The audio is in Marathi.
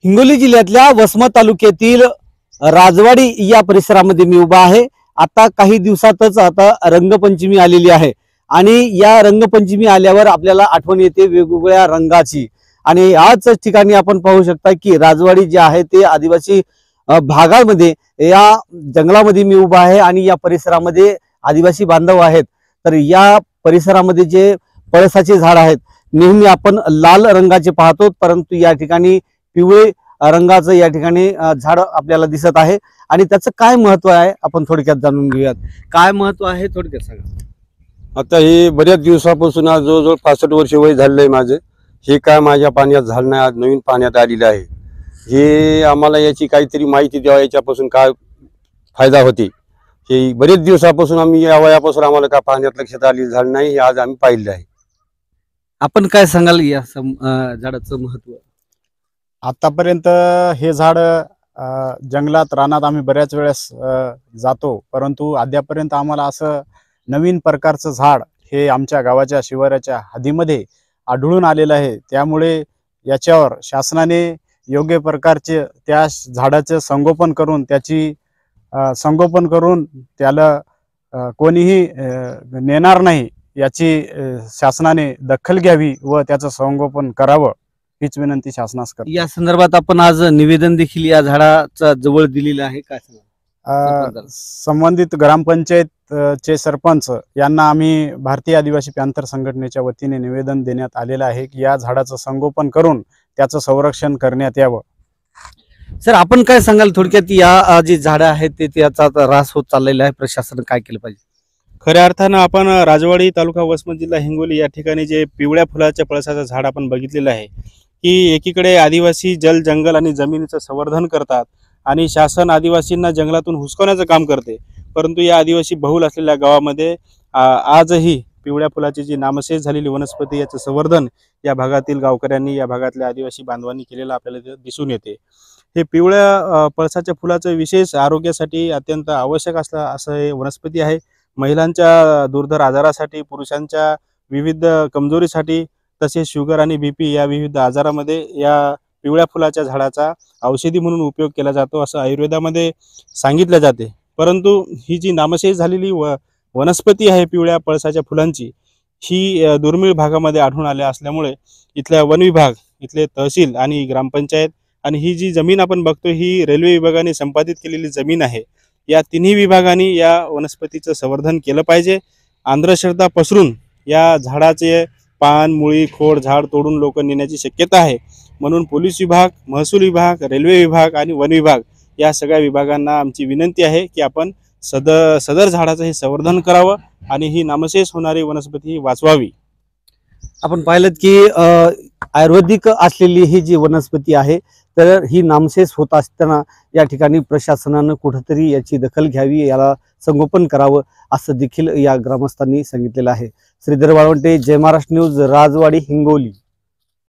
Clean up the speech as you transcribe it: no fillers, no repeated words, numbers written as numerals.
हिंगोली जिल्ह्यातल्या वसमत तालुक्यातील राजवाडी या परिसरामध्ये मी उभा आहे। आता काही दिवसातच आता रंगपंचमी आलेली आहे आणि या रंगपंचमी आल्यावर आपल्याला आठवण येते वेगवेगळ्या रंगाची। आणि याच ठिकाणी आपण पाहू शकता की राजवाडी जे आहे ते आदिवासी भागामध्ये या जंगलामध्ये मी उभा आहे आणि या परिसरामध्ये आदिवासी बांधव आहेत। तर या परिसरामध्ये जे पळसाचे झाड आहेत नेहमी आपण लाल रंगाचे पाहतो, परंतु या ठिकाणी पिवळे रंगाचं या ठिकाणी झाड आपल्याला दिसत आहे। आणि त्याचं काय महत्व आहे आपण थोडक्यात जाणून घेऊयात। काय महत्व आहे थोडक्यात सांगा। आता हे बऱ्याच दिवसापासून आज जवळजवळ 65 वर्ष वय झालेलं आहे माझं। हे काय माझ्या पाण्यात झालं नाही, आज नवीन पाण्यात आलेलं आहे। हे आम्हाला याची काहीतरी माहिती द्यावा, याच्यापासून काय फायदा होते। हे बरेच दिवसापासून आम्ही या वयापासून आम्हाला काय पाण्यात लक्षात आलेलं झालं नाही, हे आज आम्ही पाहिलं आहे। आपण काय सांगाल या झाडाचं महत्व? आतापर्यंत हे झाड जंगलात रानात आम्ही बऱ्याच वेळेस जातो, परंतु अद्यापर्यंत आम्हाला असं नवीन प्रकारचं झाड हे आमच्या गावाच्या शिवाराच्या हद्दीमध्ये आढळून आलेलं आहे। त्यामुळे याच्यावर शासनाने योग्य प्रकारचे त्या झाडाचे संगोपन करून त्याला कोणीही नेणार नाही याची शासनाने दखल घ्यावी व त्याचं संगोपन करावं हीच विनंती शासनास करतो। या संदर्भात आपण आज निवेदन देखील या झाडाचा जवळ दिलेलं आहे। काय सांगा? संबंधित ग्रामपंचायत चे सरपंच यांना आम्ही भारतीय आदिवासी पॅंथर संघटनेच्या वतीने निवेदन देण्यात आलेलं आहे की या झाडाचं संगोपन करून त्याचं संरक्षण करण्यात यावं। सर, आपण काय सांगाल थोडक्यात या जे झाडं आहेत ते त्याचा ऱ्हास होत चाललेला आहे, प्रशासन काय केलं पाहिजे? खऱ्या अर्थानं आपण राजवाडी तालुका वसमत जिल्हा हिंगोली या ठिकाणी जे पिवळ्या फुलाच्या पळसाचं झाड आपण बघितलेलं आहे की एकीकडे आदिवासी जल जंगल आणि जमिनीचं संवर्धन करतात आणि शासन आदिवासींना जंगलातून हुसकवण्याचं काम करते, परंतु या आदिवासी बहुल असलेल्या गावामध्ये आजही पिवळ्या फुलाची जी नामशेष झालेली वनस्पती याचं संवर्धन या भागातील गावकऱ्यांनी, या भागातल्या आदिवासी बांधवांनी केलेलं आपल्याला दिसून येते। हे पिवळ्या पळसाच्या फुलाचं विशेष आरोग्यासाठी अत्यंत आवश्यक असं हे वनस्पती आहे। महिलांच्या दुर्धर आजारासाठी, पुरुषांच्या विविध कमजोरीसाठी, तसेच शुगर आणि बीपी या विविध आजारामध्ये या पिवळ्या फुलाच्या झाडाचा औषधी म्हणून उपयोग केला जातो असं आयुर्वेदामध्ये सांगितलं जाते। परंतु ही जी नामशेष झालेली वनस्पती आहे पिवळ्या पळसाच्या फुलांची, ही दुर्मिळ भागामध्ये आढळून आल्या असल्यामुळे इथल्या वन विभाग, इथले तहसील आणि ग्रामपंचायत आणि ही जी जमीन आपण बघतो ही रेल्वे विभागाने संपादित केलेली जमीन आहे। या तिन्ही विभागांनी या वनस्पतीचं संवर्धन केलं पाहिजे। अंधश्रद्धा पसरून या झाडाचे पान, मुळी, खोड, झाड तोडून लोक नेण्याची शक्यता आहे, म्हणून पोलीस विभाग, महसूल विभाग, रेल्वे विभाग आणि वन विभाग या सगळ्या विभागांना आमची विनंती आहे की आपण सदर झाडाचं हे संवर्धन करावं आणि ही नामशेष होणारी वनस्पती वाचवावी। आपण पाहिलं की आयुर्वेदिक असलेली ही जी वनस्पती आहे तर ही नामशेष होत असताना या ठिकाणी प्रशासनानं कुठेतरी याची दखल घ्यावी, याला संगोपन करावं असं देखील या ग्रामस्थांनी सांगितलेलं आहे। श्रीधर वाळवंटे, जय महाराष्ट्र न्यूज, राजवाडी, हिंगोली।